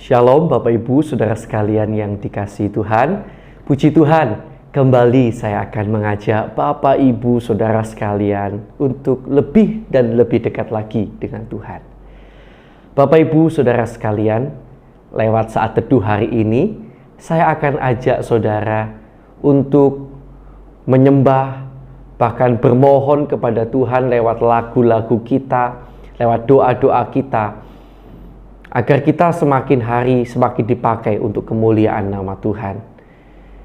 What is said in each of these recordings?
Shalom Bapak Ibu Saudara sekalian yang dikasihi Tuhan. Puji Tuhan, kembali saya akan mengajak Bapak Ibu Saudara sekalian untuk lebih dan lebih dekat lagi dengan Tuhan. Bapak Ibu Saudara sekalian, lewat saat teduh hari ini, saya akan ajak saudara untuk menyembah, bahkan bermohon kepada Tuhan lewat lagu-lagu kita, lewat doa-doa kita, agar kita semakin hari semakin dipakai untuk kemuliaan nama Tuhan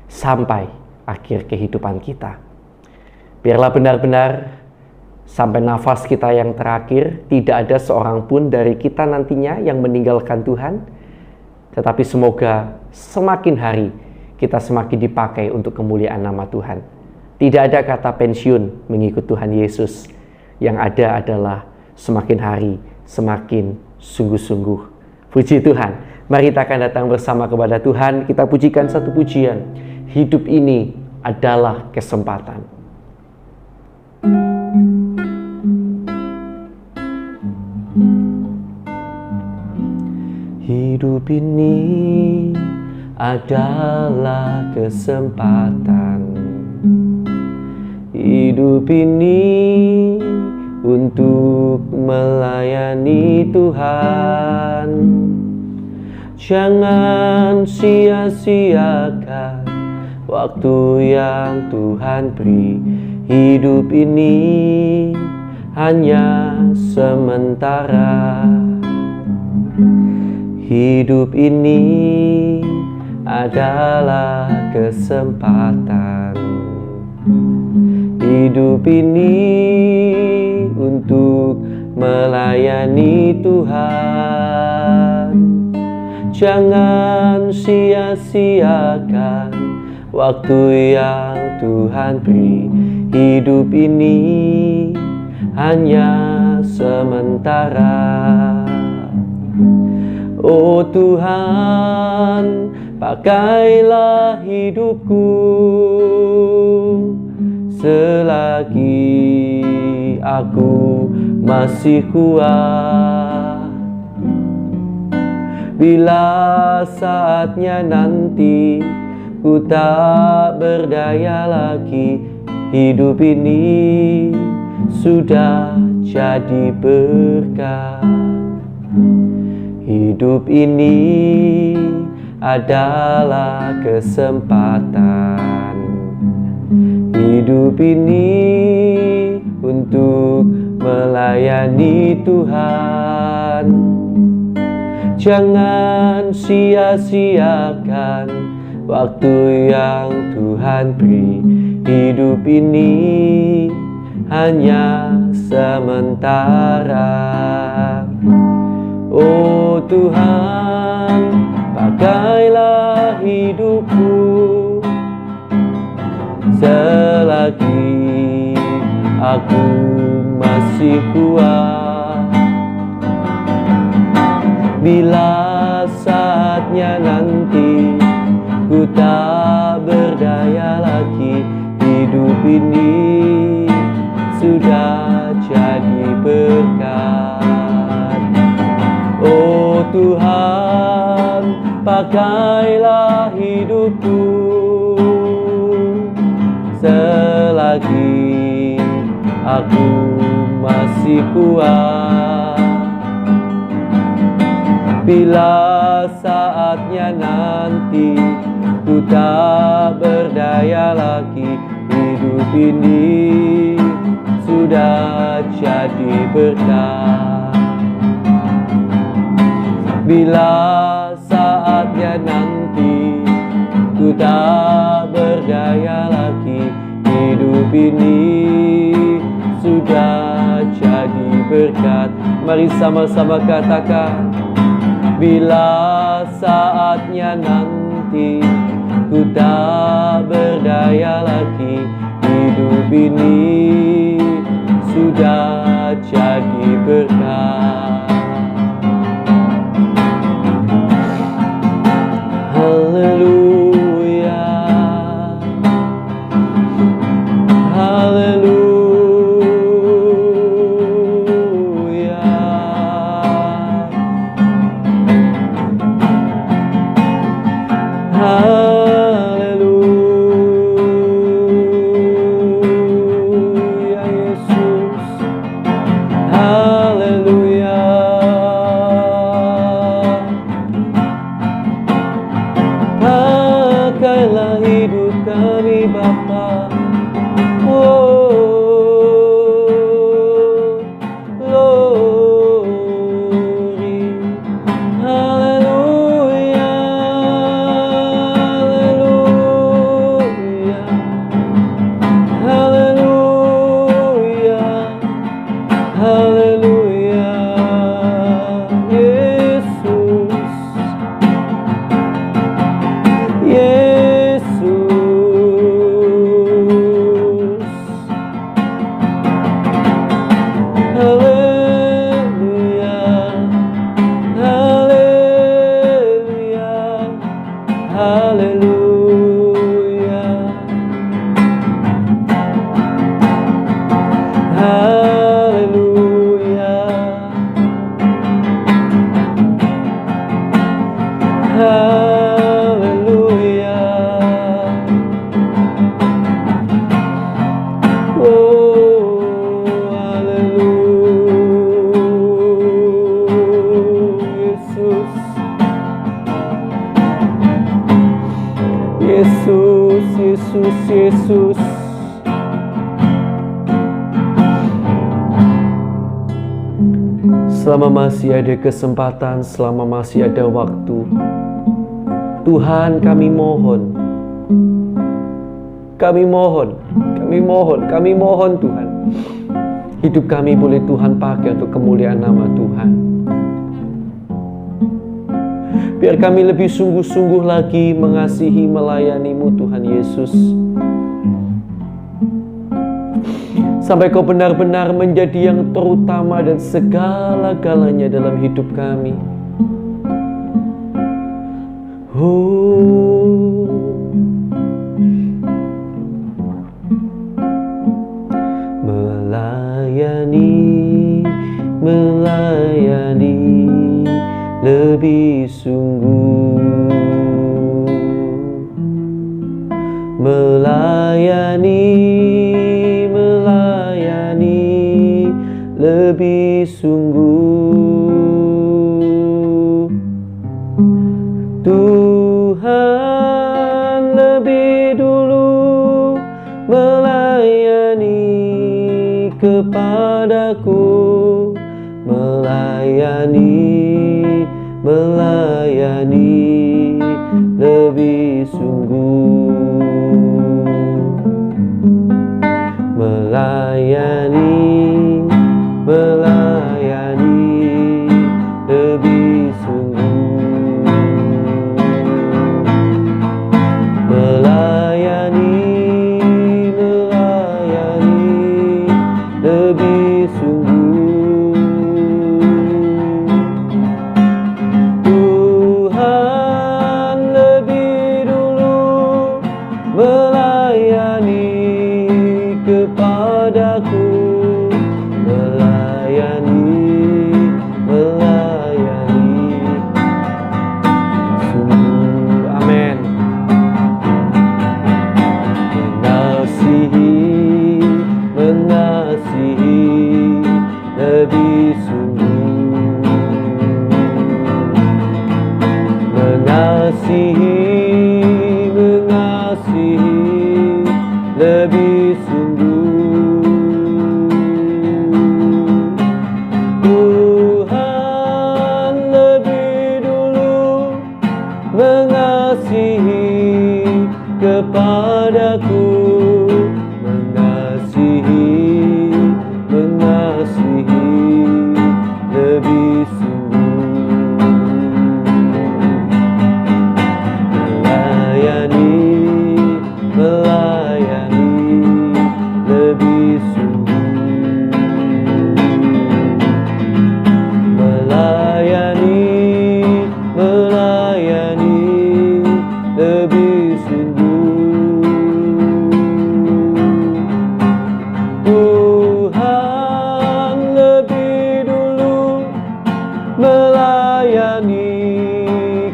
sampai akhir kehidupan kita. Biarlah benar-benar sampai nafas kita yang terakhir tidak ada seorang pun dari kita nantinya yang meninggalkan Tuhan, tetapi semoga semakin hari kita semakin dipakai untuk kemuliaan nama Tuhan. Tidak ada kata pensiun mengikut Tuhan Yesus. Yang ada adalah semakin hari semakin sungguh-sungguh. Puji Tuhan. Mari kita akan datang bersama kepada Tuhan. Kita pujikan satu pujian. Hidup ini adalah kesempatan. Hidup ini adalah kesempatan. Hidup ini untuk melayani Tuhan. Jangan sia-siakan waktu yang Tuhan beri. Hidup ini hanya sementara. Hidup ini adalah kesempatan. Hidup ini untuk melayani Tuhan. Jangan sia-siakan waktu yang Tuhan beri. Hidup ini hanya sementara. Oh Tuhan, pakailah hidupku selagi aku masih kuat. Bila saatnya nanti ku tak berdaya lagi, hidup ini sudah jadi berkat. Hidup ini adalah kesempatan. Hidup ini untuk melayani Tuhan. Jangan sia-siakan waktu yang Tuhan beri. Hidup ini hanya sementara. Oh Tuhan, pakailah hidupku selagi aku masih kuat. Bila saatnya nanti ku tak berdaya lagi, hidup ini sudah jadi berkat. Oh Tuhan, pakailah hidupku selagi aku masih kuat. Bila saatnya nanti ku tak berdaya lagi, hidup ini sudah jadi berkat. Bila saatnya nanti ku tak berdaya lagi, hidup ini sudah jadi berkat. Mari sama-sama katakan. Bila saatnya nanti ku tak berdaya lagi, hidup ini sudah jadi berkat. Haleluya, haleluya. Haleluya. Oh, haleluya. Yesus, Yesus, Yesus. Selama masih ada kesempatan, selama masih ada waktu, Tuhan, kami mohon, kami mohon, kami mohon, kami mohon Tuhan, hidup kami boleh Tuhan pakai untuk kemuliaan nama Tuhan. Biar kami lebih sungguh-sungguh lagi mengasihi, melayani-Mu Tuhan Yesus, sampai Kau benar-benar menjadi yang terutama dan segala-galanya dalam hidup kami. Melayani, melayani lebih sungguh, melayani, melayani lebih sungguh. Tuhan lebih dulu melayani kepadaku, melayani, melayani lebih sungguh, melayani, melayani lebih sungguh, melayani, melayani lebih sungguh. Tuhan lebih dulu melayani kepadaku, melayani, melayani sungguh. Amin. Mengasihi, mengasihi lebih sungguh, mengasihi, mengasihi lebih sungguh. Tuhan lebih dulu mengasihi kepadaku, mengasihi, mengasihi lebih sungguh, melayani, melayani lebih sungguh, melayani, melayani lebih sungguh. Tuhan lebih dulu melayani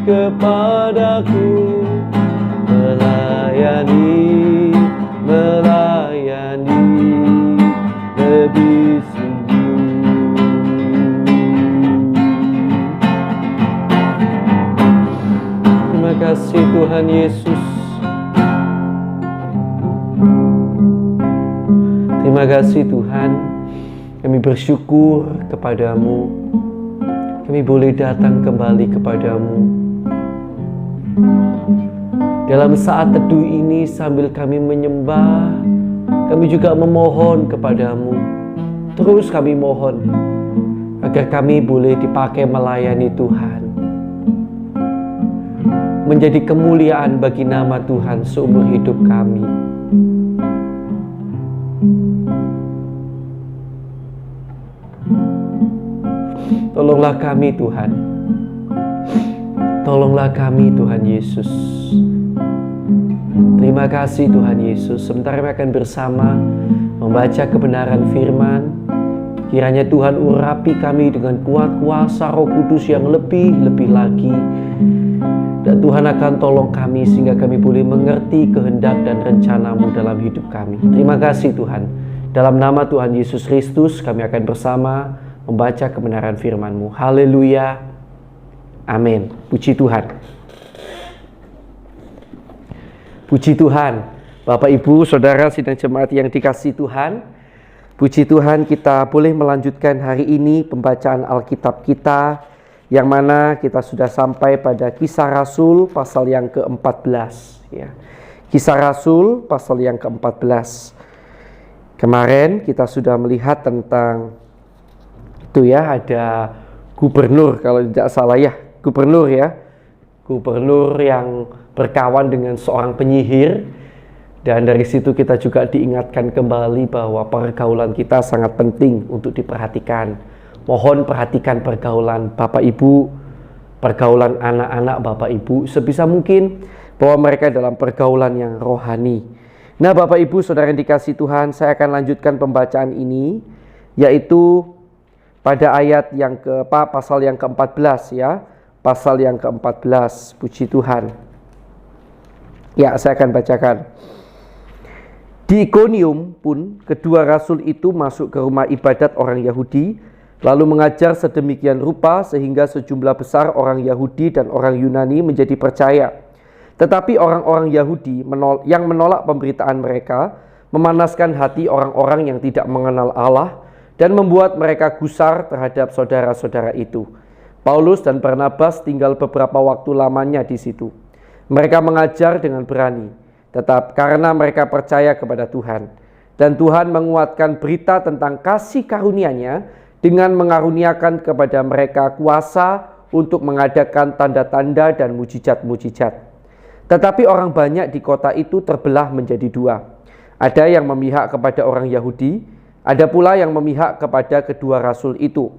kepadaku, melayani, melayani lebih sungguh. Terima kasih Tuhan Yesus. Terima kasih Tuhan, kami bersyukur kepadamu, kami boleh datang kembali kepadamu. Dalam saat teduh ini sambil kami menyembah, kami juga memohon kepadamu. Terus kami mohon agar kami boleh dipakai melayani Tuhan, menjadi kemuliaan bagi nama Tuhan seumur hidup kami. Tolonglah kami Tuhan, tolonglah kami Tuhan Yesus. Terima kasih Tuhan Yesus. Sebentar kami akan bersama membaca kebenaran firman. Kiranya Tuhan urapi kami dengan kuat kuasa Roh Kudus yang lebih lagi. Dan Tuhan akan tolong kami sehingga kami boleh mengerti kehendak dan rencana-Mu dalam hidup kami. Terima kasih Tuhan. Dalam nama Tuhan Yesus Kristus kami akan bersama membaca kebenaran firman-Mu. Haleluya. Amin. Puji Tuhan. Puji Tuhan. Bapak, Ibu, Saudara, sidang jemaat yang dikasihi Tuhan. Puji Tuhan, kita boleh melanjutkan hari ini pembacaan Alkitab kita, yang mana kita sudah sampai pada Kisah Rasul pasal yang ke-14. Ya. Kisah Rasul pasal yang ke-14. Kemarin kita sudah melihat tentang itu ya, ada gubernur, kalau tidak salah ya, gubernur ya. Gubernur yang berkawan dengan seorang penyihir. Dan dari situ kita juga diingatkan kembali bahwa pergaulan kita sangat penting untuk diperhatikan. Mohon perhatikan pergaulan Bapak Ibu, pergaulan anak-anak Bapak Ibu sebisa mungkin bahwa mereka dalam pergaulan yang rohani. Nah Bapak Ibu Saudara yang dikasihi Tuhan, saya akan lanjutkan pembacaan ini, yaitu pada ayat yang pasal yang ke-14 ya. Pasal yang ke-14, puji Tuhan. Ya, saya akan bacakan. Di Ikonium pun kedua rasul itu masuk ke rumah ibadat orang Yahudi, lalu mengajar sedemikian rupa sehingga sejumlah besar orang Yahudi dan orang Yunani menjadi percaya. Tetapi orang-orang Yahudi yang menolak pemberitaan mereka memanaskan hati orang-orang yang tidak mengenal Allah dan membuat mereka gusar terhadap saudara-saudara itu. Paulus dan Barnabas tinggal beberapa waktu lamanya di situ. Mereka mengajar dengan berani, tetap karena mereka percaya kepada Tuhan. Dan Tuhan menguatkan berita tentang kasih karunia-Nya dengan mengaruniakan kepada mereka kuasa untuk mengadakan tanda-tanda dan mujizat-mujizat. Tetapi orang banyak di kota itu terbelah menjadi dua. Ada yang memihak kepada orang Yahudi, ada pula yang memihak kepada kedua rasul itu.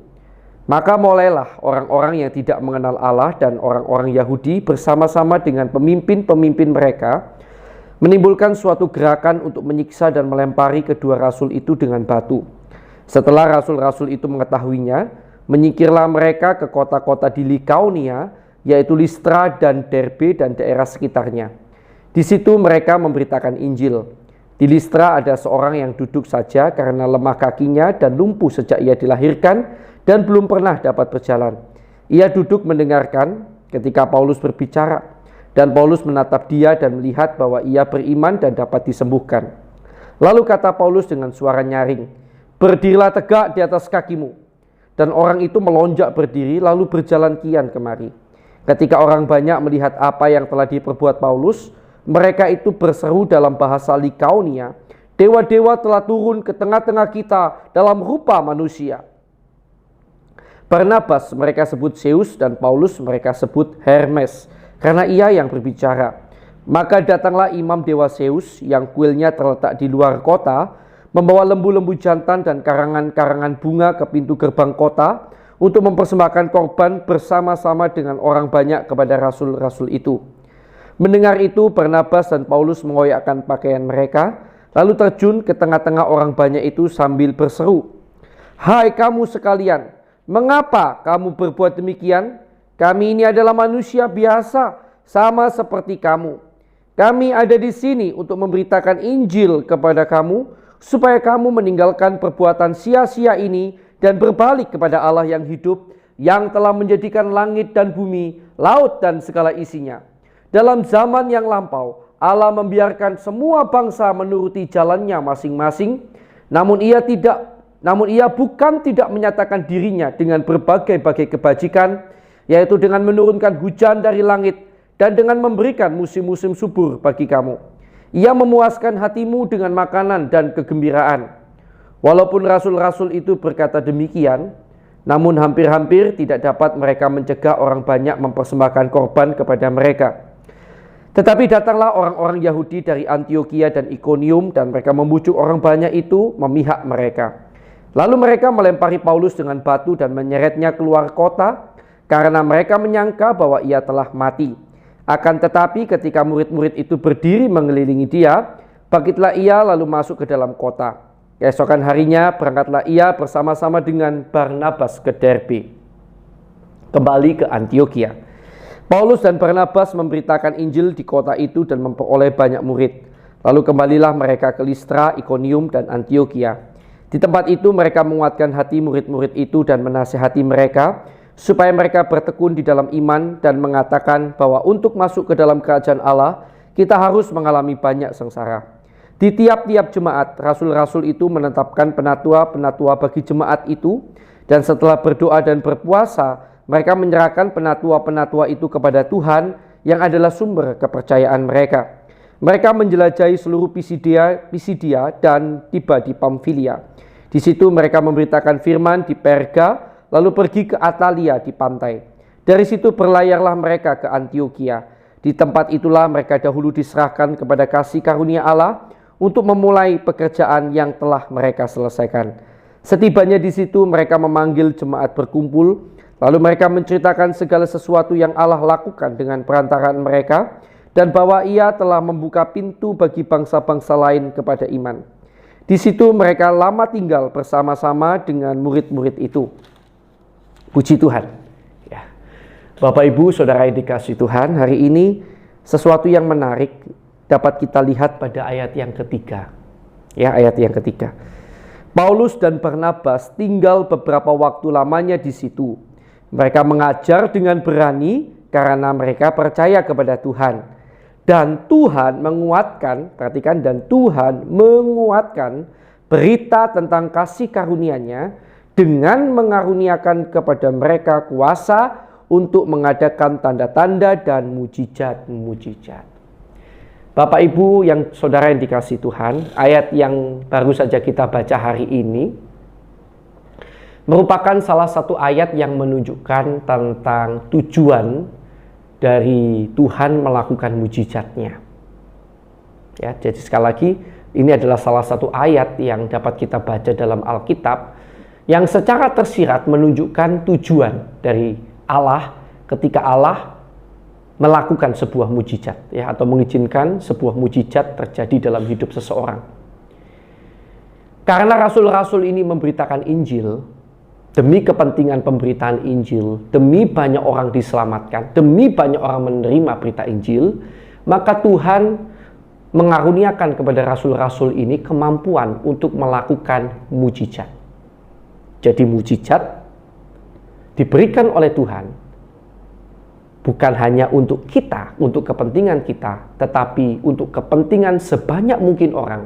Maka mulailah orang-orang yang tidak mengenal Allah dan orang-orang Yahudi bersama-sama dengan pemimpin-pemimpin mereka menimbulkan suatu gerakan untuk menyiksa dan melempari kedua rasul itu dengan batu. Setelah rasul-rasul itu mengetahuinya, menyingkirlah mereka ke kota-kota di Likaonia, yaitu Listra dan Derbe dan daerah sekitarnya. Di situ mereka memberitakan Injil. Di Listra ada seorang yang duduk saja karena lemah kakinya dan lumpuh sejak ia dilahirkan dan belum pernah dapat berjalan. Ia duduk mendengarkan ketika Paulus berbicara. Dan Paulus menatap dia dan melihat bahwa ia beriman dan dapat disembuhkan. Lalu kata Paulus dengan suara nyaring, "Berdirilah tegak di atas kakimu." Dan orang itu melonjak berdiri lalu berjalan kian kemari. Ketika orang banyak melihat apa yang telah diperbuat Paulus, mereka itu berseru dalam bahasa Likaonia, "Dewa-dewa telah turun ke tengah-tengah kita dalam rupa manusia." Barnabas mereka sebut Zeus dan Paulus mereka sebut Hermes, karena ia yang berbicara. Maka datanglah imam dewa Zeus yang kuilnya terletak di luar kota, membawa lembu-lembu jantan dan karangan-karangan bunga ke pintu gerbang kota untuk mempersembahkan korban bersama-sama dengan orang banyak kepada rasul-rasul itu. Mendengar itu, Barnabas dan Paulus mengoyakkan pakaian mereka, lalu terjun ke tengah-tengah orang banyak itu sambil berseru, "Hai kamu sekalian, mengapa kamu berbuat demikian? Kami ini adalah manusia biasa, sama seperti kamu. Kami ada di sini untuk memberitakan Injil kepada kamu, supaya kamu meninggalkan perbuatan sia-sia ini dan berbalik kepada Allah yang hidup, yang telah menjadikan langit dan bumi, laut dan segala isinya. Dalam zaman yang lampau, Allah membiarkan semua bangsa menuruti jalannya masing-masing, namun ia bukan tidak menyatakan dirinya dengan berbagai-bagai kebajikan, yaitu dengan menurunkan hujan dari langit dan dengan memberikan musim-musim subur bagi kamu. Ia memuaskan hatimu dengan makanan dan kegembiraan. Walaupun rasul-rasul itu berkata demikian, namun hampir-hampir tidak dapat mereka mencegah orang banyak mempersembahkan korban kepada mereka. Tetapi datanglah orang-orang Yahudi dari Antiokhia dan Ikonium dan mereka membujuk orang banyak itu memihak mereka. Lalu mereka melempari Paulus dengan batu dan menyeretnya keluar kota, karena mereka menyangka bahwa ia telah mati. Akan tetapi ketika murid-murid itu berdiri mengelilingi dia, bangkitlah ia lalu masuk ke dalam kota. Keesokan harinya berangkatlah ia bersama-sama dengan Barnabas ke Derbe, kembali ke Antiokhia. Paulus dan Barnabas memberitakan Injil di kota itu dan memperoleh banyak murid. Lalu kembalilah mereka ke Listra, Ikonium, dan Antioquia. Di tempat itu mereka menguatkan hati murid-murid itu dan menasihati mereka supaya mereka bertekun di dalam iman dan mengatakan bahwa untuk masuk ke dalam kerajaan Allah kita harus mengalami banyak sengsara. Di tiap-tiap jemaat, rasul-rasul itu menetapkan penatua-penatua bagi jemaat itu, dan setelah berdoa dan berpuasa, mereka menyerahkan penatua-penatua itu kepada Tuhan yang adalah sumber kepercayaan mereka. Mereka menjelajahi seluruh Pisidia dan tiba di Pamfilia. Di situ mereka memberitakan firman di Perga, lalu pergi ke Atalia di pantai. Dari situ berlayarlah mereka ke Antioquia. Di tempat itulah mereka dahulu diserahkan kepada kasih karunia Allah untuk memulai pekerjaan yang telah mereka selesaikan. Setibanya di situ mereka memanggil jemaat berkumpul, lalu mereka menceritakan segala sesuatu yang Allah lakukan dengan perantaraan mereka, dan bahwa Ia telah membuka pintu bagi bangsa-bangsa lain kepada iman. Di situ mereka lama tinggal bersama-sama dengan murid-murid itu. Puji Tuhan. Ya. Bapak Ibu Saudara yang dikasihi Tuhan, hari ini sesuatu yang menarik dapat kita lihat pada ayat yang ketiga. Ya, ayat yang ketiga. Paulus dan Barnabas tinggal beberapa waktu lamanya di situ. Mereka mengajar dengan berani karena mereka percaya kepada Tuhan. Dan Tuhan menguatkan, perhatikan, dan Tuhan menguatkan berita tentang kasih karunia-Nya dengan mengaruniakan kepada mereka kuasa untuk mengadakan tanda-tanda dan mujizat-mujizat. Bapak Ibu yang saudara yang dikasihi Tuhan, ayat yang baru saja kita baca hari ini merupakan salah satu ayat yang menunjukkan tentang tujuan dari Tuhan melakukan mujizatnya. Ya, jadi sekali lagi ini adalah salah satu ayat yang dapat kita baca dalam Alkitab yang secara tersirat menunjukkan tujuan dari Allah ketika Allah melakukan sebuah mujizat, ya, atau mengizinkan sebuah mujizat terjadi dalam hidup seseorang. Karena rasul-rasul ini memberitakan Injil, demi kepentingan pemberitaan Injil, demi banyak orang diselamatkan, demi banyak orang menerima berita Injil, maka Tuhan mengaruniakan kepada rasul-rasul ini kemampuan untuk melakukan mujizat. Jadi mujizat diberikan oleh Tuhan bukan hanya untuk kita, untuk kepentingan kita, tetapi untuk kepentingan sebanyak mungkin orang.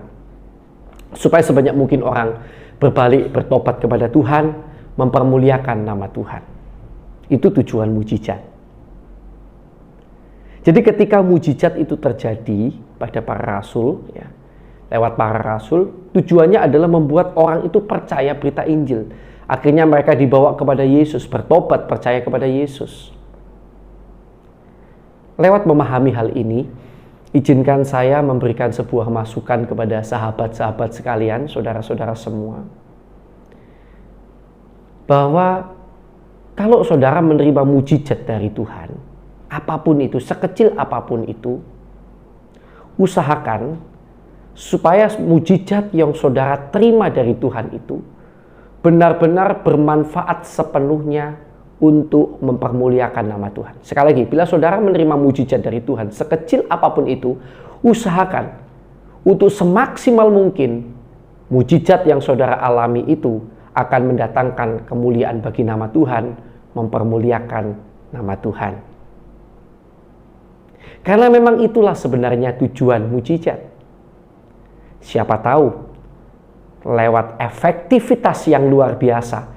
Supaya sebanyak mungkin orang berbalik, bertobat kepada Tuhan, mempermuliakan nama Tuhan. Itu tujuan mujizat. Jadi ketika mujizat itu terjadi pada para rasul, ya, lewat para rasul, tujuannya adalah membuat orang itu percaya berita Injil. Akhirnya mereka dibawa kepada Yesus, bertobat, percaya kepada Yesus. Lewat memahami hal ini, izinkan saya memberikan sebuah masukan kepada sahabat-sahabat sekalian, saudara-saudara semua. Bahwa kalau saudara menerima mujizat dari Tuhan, apapun itu, sekecil apapun itu, usahakan supaya mujizat yang saudara terima dari Tuhan itu benar-benar bermanfaat sepenuhnya untuk mempermuliakan nama Tuhan. Sekali lagi, bila saudara menerima mujizat dari Tuhan, sekecil apapun itu, usahakan untuk semaksimal mungkin mujizat yang saudara alami itu akan mendatangkan kemuliaan bagi nama Tuhan, mempermuliakan nama Tuhan. Karena memang itulah sebenarnya tujuan mujizat. Siapa tahu, lewat efektivitas yang luar biasa,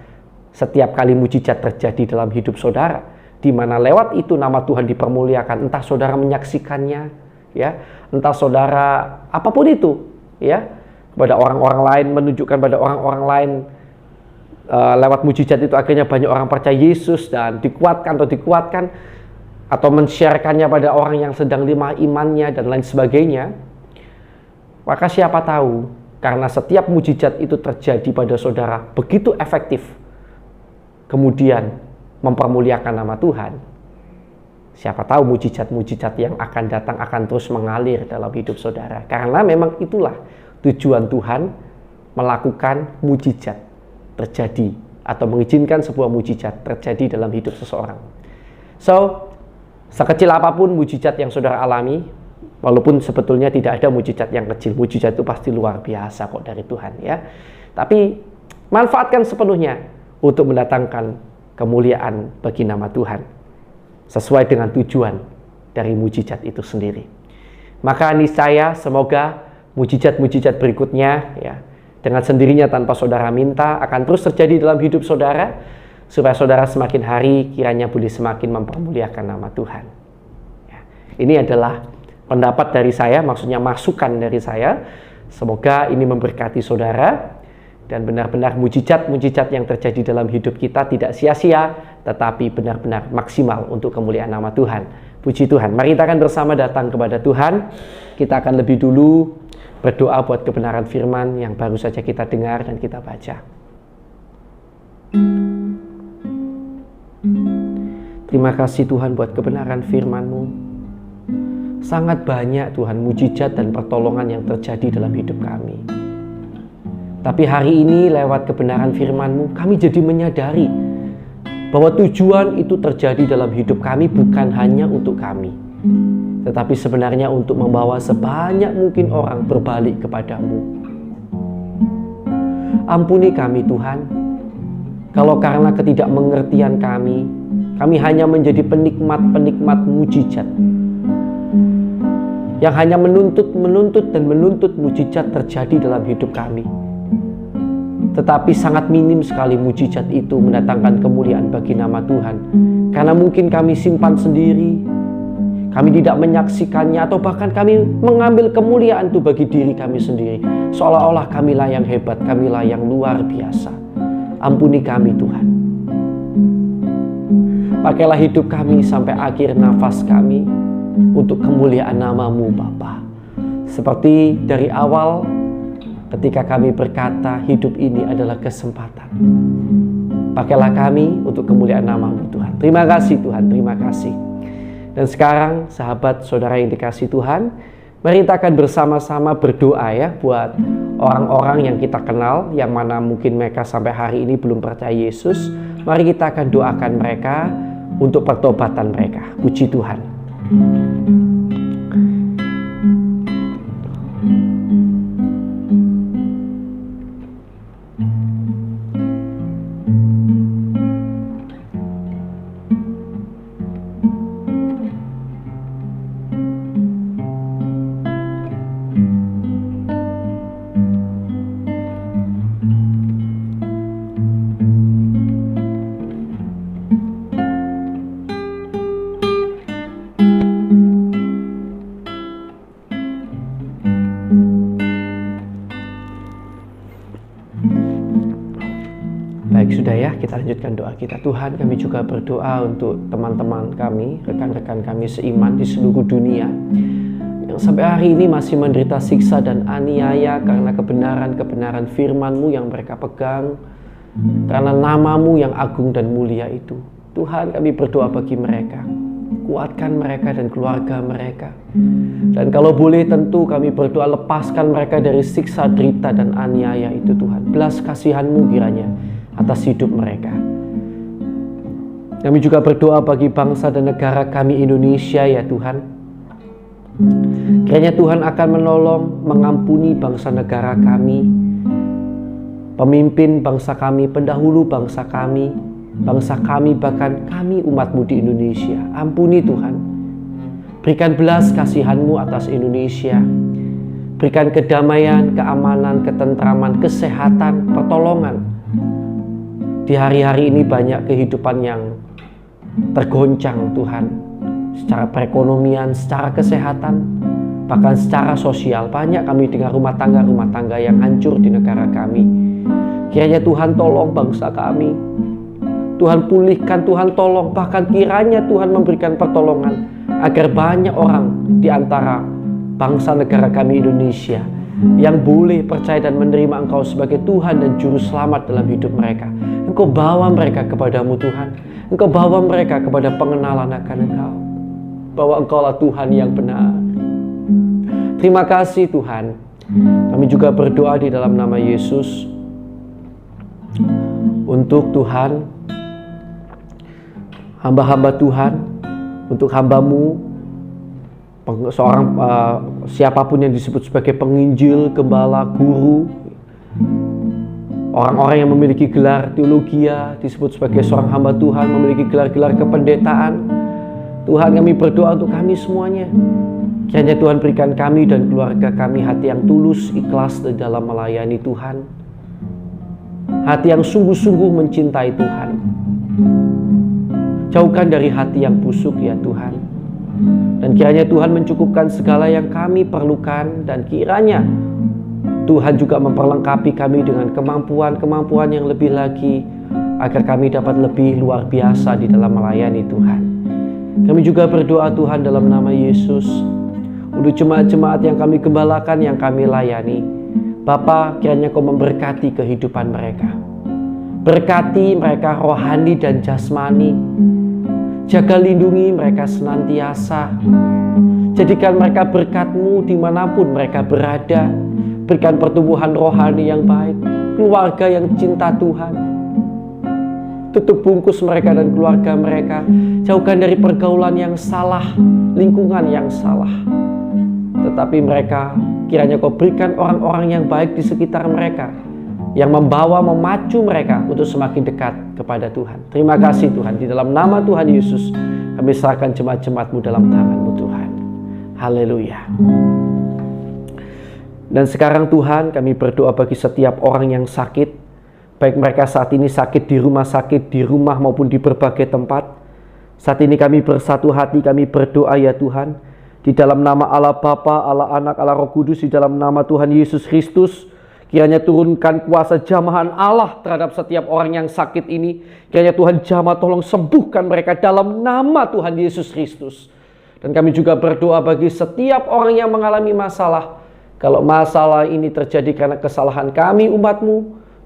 setiap kali mujizat terjadi dalam hidup saudara, di mana lewat itu nama Tuhan dipermuliakan, entah saudara menyaksikannya, ya, entah saudara apapun itu, ya, kepada orang-orang lain, menunjukkan pada orang-orang lain, lewat mujizat itu akhirnya banyak orang percaya Yesus dan dikuatkan atau men-share-kannya pada orang yang sedang lemah imannya dan lain sebagainya. Maka siapa tahu, karena setiap mujizat itu terjadi pada saudara begitu efektif, kemudian mempermuliakan nama Tuhan, siapa tahu mujizat-mujizat yang akan datang akan terus mengalir dalam hidup saudara. Karena memang itulah tujuan Tuhan melakukan mujizat terjadi atau mengizinkan sebuah mujizat terjadi dalam hidup seseorang. So, Sekecil apapun mujizat yang saudara alami, walaupun sebetulnya tidak ada mujizat yang kecil, mujizat itu pasti luar biasa kok dari Tuhan ya. Tapi manfaatkan sepenuhnya untuk mendatangkan kemuliaan bagi nama Tuhan, sesuai dengan tujuan dari mujizat itu sendiri. Maka niscaya semoga mujizat-mujizat berikutnya ya, dengan sendirinya tanpa saudara minta akan terus terjadi dalam hidup saudara, supaya saudara semakin hari kiranya boleh semakin mempermuliakan nama Tuhan ya. Ini adalah pendapat dari saya, maksudnya masukan dari saya. Semoga ini memberkati saudara, dan benar-benar mujizat-mujizat yang terjadi dalam hidup kita tidak sia-sia, tetapi benar-benar maksimal untuk kemuliaan nama Tuhan. Puji Tuhan. Mari kita akan bersama datang kepada Tuhan. Kita akan lebih dulu berdoa buat kebenaran firman yang baru saja kita dengar dan kita baca. Terima kasih Tuhan buat kebenaran firman-Mu. Sangat banyak Tuhan mujizat dan pertolongan yang terjadi dalam hidup kami. Tapi hari ini lewat kebenaran firman-Mu, kami jadi menyadari bahwa tujuan itu terjadi dalam hidup kami bukan hanya untuk kami, tetapi sebenarnya untuk membawa sebanyak mungkin orang berbalik kepadamu. Ampuni kami Tuhan, kalau karena ketidakmengertian kami hanya menjadi penikmat-penikmat mujizat yang hanya menuntut mujizat terjadi dalam hidup kami. Tetapi sangat minim sekali mujizat itu mendatangkan kemuliaan bagi nama Tuhan. Karena mungkin kami simpan sendiri, kami tidak menyaksikannya, atau bahkan kami mengambil kemuliaan itu bagi diri kami sendiri. Seolah-olah kamilah yang hebat, kamilah yang luar biasa. Ampuni kami Tuhan. Pakailah hidup kami sampai akhir nafas kami untuk kemuliaan nama-Mu Bapa. Seperti dari awal ketika kami berkata hidup ini adalah kesempatan. Pakailah kami untuk kemuliaan nama-Mu Tuhan. Terima kasih Tuhan, terima kasih. Dan sekarang sahabat saudara yang dikasihi Tuhan, mari kita akan bersama-sama berdoa ya buat orang-orang yang kita kenal, yang mana mungkin mereka sampai hari ini belum percaya Yesus. Mari kita akan doakan mereka untuk pertobatan mereka. Puji Tuhan. Baik, sudah ya, kita lanjutkan doa kita. Tuhan, kami juga berdoa untuk teman-teman kami, rekan-rekan kami seiman di seluruh dunia yang sampai hari ini masih menderita siksa dan aniaya karena kebenaran-kebenaran firman-Mu yang mereka pegang, karena nama-Mu yang agung dan mulia itu. Tuhan, kami berdoa bagi mereka, kuatkan mereka dan keluarga mereka. Dan kalau boleh tentu kami berdoa lepaskan mereka dari siksa, derita dan aniaya itu Tuhan. Belas kasihan-Mu kiranya atas hidup mereka. Kami juga berdoa bagi bangsa dan negara kami Indonesia ya Tuhan. Kiranya Tuhan akan menolong, mengampuni bangsa negara kami, pemimpin bangsa kami, pendahulu bangsa kami, bahkan kami umat-Mu di Indonesia. Ampuni Tuhan. Berikan belas kasihan-Mu atas Indonesia. Berikan kedamaian, keamanan, ketentraman, kesehatan, pertolongan. Di hari-hari ini banyak kehidupan yang tergoncang Tuhan, secara perekonomian, secara kesehatan, bahkan secara sosial. Banyak kami dengar rumah tangga yang hancur di negara kami. Kiranya Tuhan tolong bangsa kami, Tuhan pulihkan, Tuhan tolong, bahkan kiranya Tuhan memberikan pertolongan agar banyak orang di antara bangsa negara kami Indonesia yang boleh percaya dan menerima Engkau sebagai Tuhan dan Juru Selamat dalam hidup mereka. Engkau bawa mereka kepadamu Tuhan. Engkau bawa mereka kepada pengenalan akan Engkau, bahwa Engkaulah Tuhan yang benar. Terima kasih Tuhan. Kami juga berdoa di dalam nama Yesus untuk Tuhan, hamba-hamba Tuhan untuk hamba-Mu, seorang siapapun yang disebut sebagai penginjil, gembala, guru, orang-orang yang memiliki gelar teologia, disebut sebagai seorang hamba Tuhan, memiliki gelar-gelar kependetaan. Tuhan, kami berdoa untuk kami semuanya. Kiranya Tuhan berikan kami dan keluarga kami hati yang tulus, ikhlas di dalam melayani Tuhan. Hati yang sungguh-sungguh mencintai Tuhan. Jauhkan dari hati yang busuk ya Tuhan. Dan kiranya Tuhan mencukupkan segala yang kami perlukan. Dan kiranya Tuhan juga memperlengkapi kami dengan kemampuan-kemampuan yang lebih lagi, agar kami dapat lebih luar biasa di dalam melayani Tuhan. Kami juga berdoa Tuhan dalam nama Yesus, untuk jemaat-jemaat yang kami gembalakan, yang kami layani. Bapa, kiranya Kau memberkati kehidupan mereka. Berkati mereka rohani dan jasmani. Jaga lindungi mereka senantiasa. Jadikan mereka berkat-Mu dimanapun mereka berada. Berikan pertumbuhan rohani yang baik, keluarga yang cinta Tuhan. Tutup bungkus mereka dan keluarga mereka. Jauhkan dari pergaulan yang salah, lingkungan yang salah. Tetapi mereka, kiranya Kau berikan orang-orang yang baik di sekitar mereka, yang membawa, memacu mereka untuk semakin dekat kepada Tuhan. Terima kasih Tuhan. Di dalam nama Tuhan Yesus, kami serahkan jemaat-jemaat-Mu dalam tangan-Mu Tuhan. Haleluya. Dan sekarang Tuhan, kami berdoa bagi setiap orang yang sakit, baik mereka saat ini sakit di rumah sakit, di rumah maupun di berbagai tempat. Saat ini kami bersatu hati, kami berdoa ya Tuhan, di dalam nama Allah Bapa, Allah Anak, Allah Roh Kudus, di dalam nama Tuhan Yesus Kristus, kiranya turunkan kuasa jamahan Allah terhadap setiap orang yang sakit ini. Kiranya Tuhan jamah tolong sembuhkan mereka dalam nama Tuhan Yesus Kristus. Dan kami juga berdoa bagi setiap orang yang mengalami masalah. Kalau masalah ini terjadi karena kesalahan kami umat-Mu,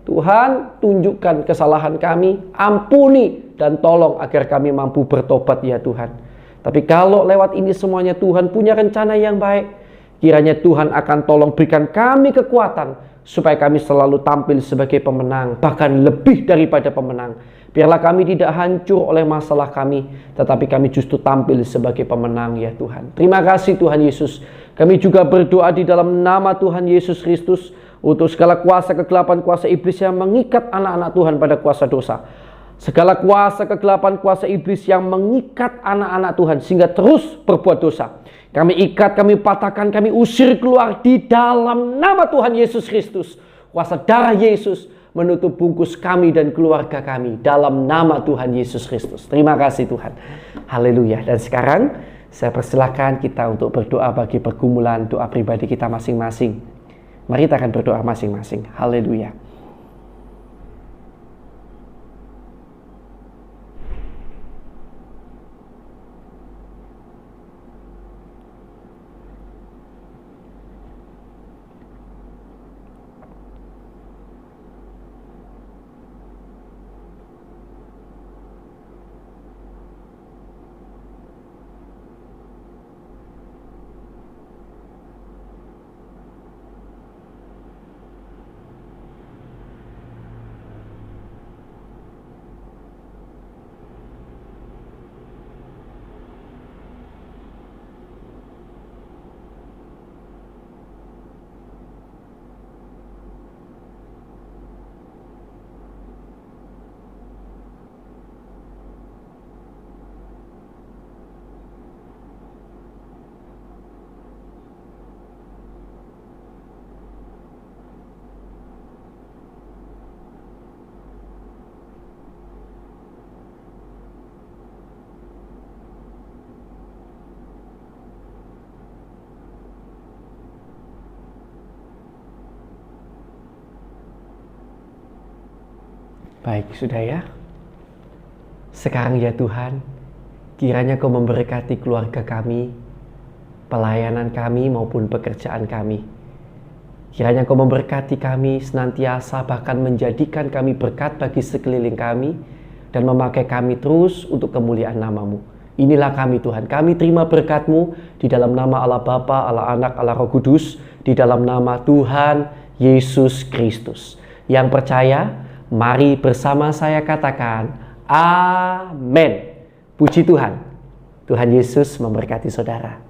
Tuhan tunjukkan kesalahan kami, ampuni dan tolong agar kami mampu bertobat ya Tuhan. Tapi kalau lewat ini semuanya Tuhan punya rencana yang baik, kiranya Tuhan akan tolong berikan kami kekuatan supaya kami selalu tampil sebagai pemenang, bahkan lebih daripada pemenang. Biarlah kami tidak hancur oleh masalah kami, tetapi kami justru tampil sebagai pemenang ya Tuhan. Terima kasih Tuhan Yesus. Kami juga berdoa di dalam nama Tuhan Yesus Kristus untuk segala kuasa kegelapan, kuasa iblis yang mengikat anak-anak Tuhan pada kuasa dosa. Segala kuasa kegelapan, kuasa iblis yang mengikat anak-anak Tuhan sehingga terus berbuat dosa. Kami ikat, kami patahkan, kami usir keluar di dalam nama Tuhan Yesus Kristus. Kuasa darah Yesus menutup bungkus kami dan keluarga kami dalam nama Tuhan Yesus Kristus. Terima kasih Tuhan. Haleluya. Dan sekarang saya persilakan kita untuk berdoa bagi pergumulan doa pribadi kita masing-masing. Mari kita akan berdoa masing-masing. Haleluya. Baik, sudah ya. Sekarang ya Tuhan, kiranya Kau memberkati keluarga kami, pelayanan kami maupun pekerjaan kami. Kiranya Kau memberkati kami senantiasa, bahkan menjadikan kami berkat bagi sekeliling kami, dan memakai kami terus untuk kemuliaan nama-Mu. Inilah kami Tuhan, kami terima berkat-Mu di dalam nama Allah Bapa, Allah Anak, Allah Roh Kudus, di dalam nama Tuhan Yesus Kristus. Yang percaya, mari bersama saya katakan, Amin. Puji Tuhan. Tuhan Yesus memberkati saudara.